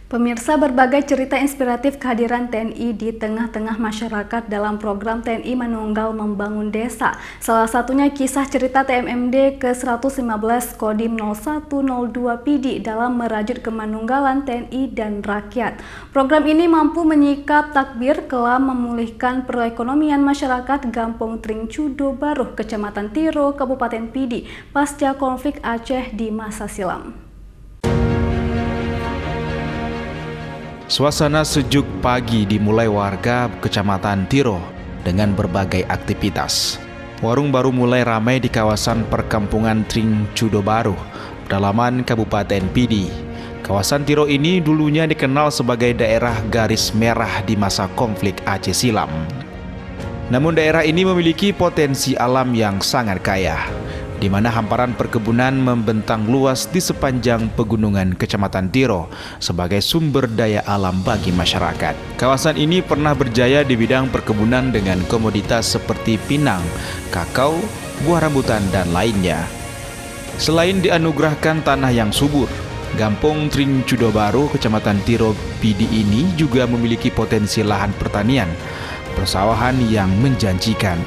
Pemirsa, berbagai cerita inspiratif kehadiran TNI di tengah-tengah masyarakat dalam program TNI Manunggal Membangun Desa. Salah satunya kisah cerita TMMD ke-115 Kodim 0102 PD dalam merajut kemanunggalan TNI dan rakyat. Program ini mampu menyikap takbir kelak memulihkan perekonomian masyarakat Gampung Tring Cudo Baruh, Kecamatan Tiro, Kabupaten Pidi, pasca konflik Aceh di masa silam. Suasana sejuk pagi dimulai warga Kecamatan Tiro dengan berbagai aktivitas. Warung baru mulai ramai di kawasan perkampungan Tring Cudo Baruh, pedalaman Kabupaten Pidi. Kawasan Tiro ini dulunya dikenal sebagai daerah garis merah di masa konflik Aceh silam. Namun daerah ini memiliki potensi alam yang sangat kaya, di mana hamparan perkebunan membentang luas di sepanjang pegunungan Kecamatan Tiro sebagai sumber daya alam bagi masyarakat. Kawasan ini pernah berjaya di bidang perkebunan dengan komoditas seperti pinang, kakao, buah rambutan, dan lainnya. Selain dianugerahkan tanah yang subur, Gampung Tring Cudo Baruh, Kecamatan Tiro Pidi ini juga memiliki potensi lahan pertanian, persawahan yang menjanjikan.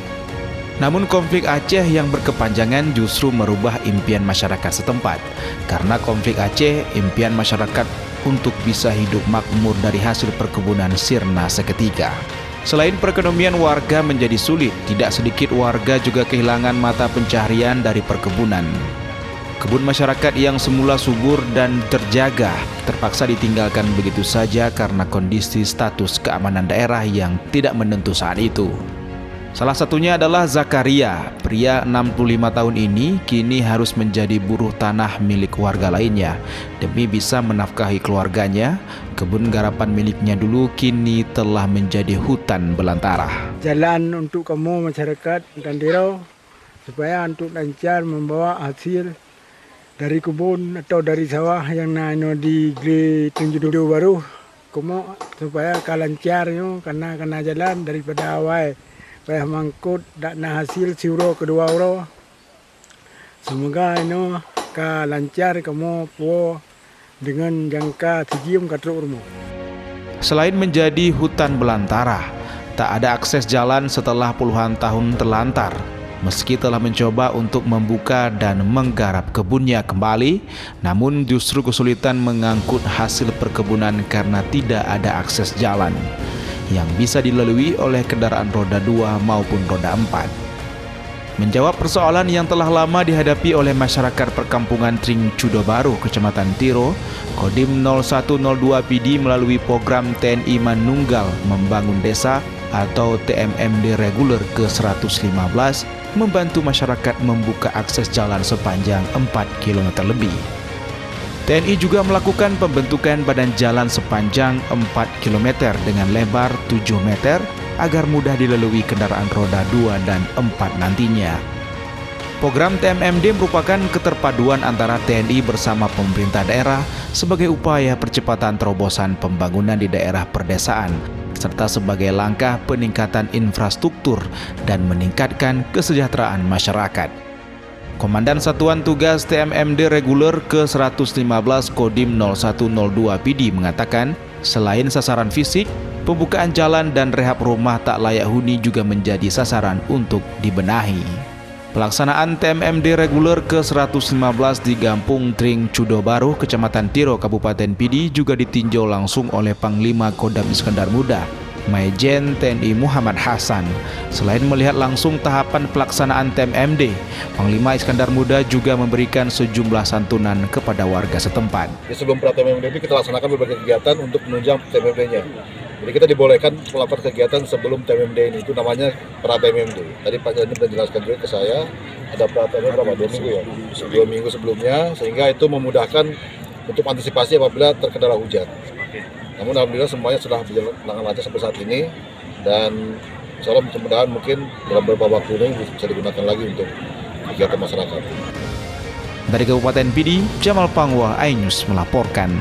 Namun konflik Aceh yang berkepanjangan justru merubah impian masyarakat setempat. Karena konflik Aceh, impian masyarakat untuk bisa hidup makmur dari hasil perkebunan sirna seketika. Selain perekonomian warga menjadi sulit, tidak sedikit warga juga kehilangan mata pencaharian dari perkebunan. Kebun masyarakat yang semula subur dan terjaga terpaksa ditinggalkan begitu saja karena kondisi status keamanan daerah yang tidak menentu saat itu. Salah satunya adalah Zakaria, pria 65 tahun ini kini harus menjadi buruh tanah milik warga lainnya. Demi bisa menafkahi keluarganya, kebun garapan miliknya dulu kini telah menjadi hutan belantara. Jalan untuk kamu masyarakat dan Tiro supaya untuk lancar membawa hasil dari kebun atau dari sawah yang di Tring Cudo Baruh, kamu supaya lancar karena jalan daripada awal. Supaya mangkut dan hasil siuro kedua orang. Semoga lancar kamu dengan jangka tujuan katruk rumah. Selain menjadi hutan belantara, tak ada akses jalan setelah puluhan tahun terlantar. Meski telah mencoba untuk membuka dan menggarap kebunnya kembali, namun justru kesulitan mengangkut hasil perkebunan karena tidak ada akses jalan yang bisa dilalui oleh kendaraan roda 2 maupun roda 4. Menjawab persoalan yang telah lama dihadapi oleh masyarakat perkampungan Tring Cudo Baruh, Kecamatan Tiro, Kodim 0102 PD melalui program TNI Manunggal Membangun Desa atau TMMD reguler ke-115 membantu masyarakat membuka akses jalan sepanjang 4 km lebih. TNI juga melakukan pembentukan badan jalan sepanjang 4 km dengan lebar 7 meter agar mudah dilalui kendaraan roda 2 dan 4 nantinya. Program TMMD merupakan keterpaduan antara TNI bersama pemerintah daerah sebagai upaya percepatan terobosan pembangunan di daerah perdesaan, serta sebagai langkah peningkatan infrastruktur dan meningkatkan kesejahteraan masyarakat. Komandan Satuan Tugas TMMD reguler ke-115 Kodim 0102 PD mengatakan, selain sasaran fisik, pembukaan jalan dan rehab rumah tak layak huni juga menjadi sasaran untuk dibenahi. Pelaksanaan TMMD reguler ke-115 di Gampung Tring Cudo Baruh, Kecamatan Tiro, Kabupaten Pidi juga ditinjau langsung oleh Panglima Kodam Iskandar Muda, Majen TNI Muhammad Hasan. Selain melihat langsung tahapan pelaksanaan TMMD, Panglima Iskandar Muda juga memberikan sejumlah santunan kepada warga setempat. Sebelum pra-TMMD kita laksanakan berbagai kegiatan untuk menunjang TMMD-nya. Jadi kita dibolehkan melakukan kegiatan sebelum TMMD ini, itu namanya pra-TMMD. Tadi Pak Jani sudah jelaskan juga ke saya, ada pra-TMMD berapa? 2 minggu ya? 2 minggu sebelumnya, sehingga itu memudahkan untuk antisipasi apabila terkendala hujan. Namun alhamdulillah semuanya sudah berjalan lancar sampai saat ini, dan insya Allah mudah-mudahan mungkin dalam beberapa waktu ini bisa digunakan lagi untuk kegiatan masyarakat. Dari Kabupaten Pidi, Jamal Pangwa, iNews melaporkan.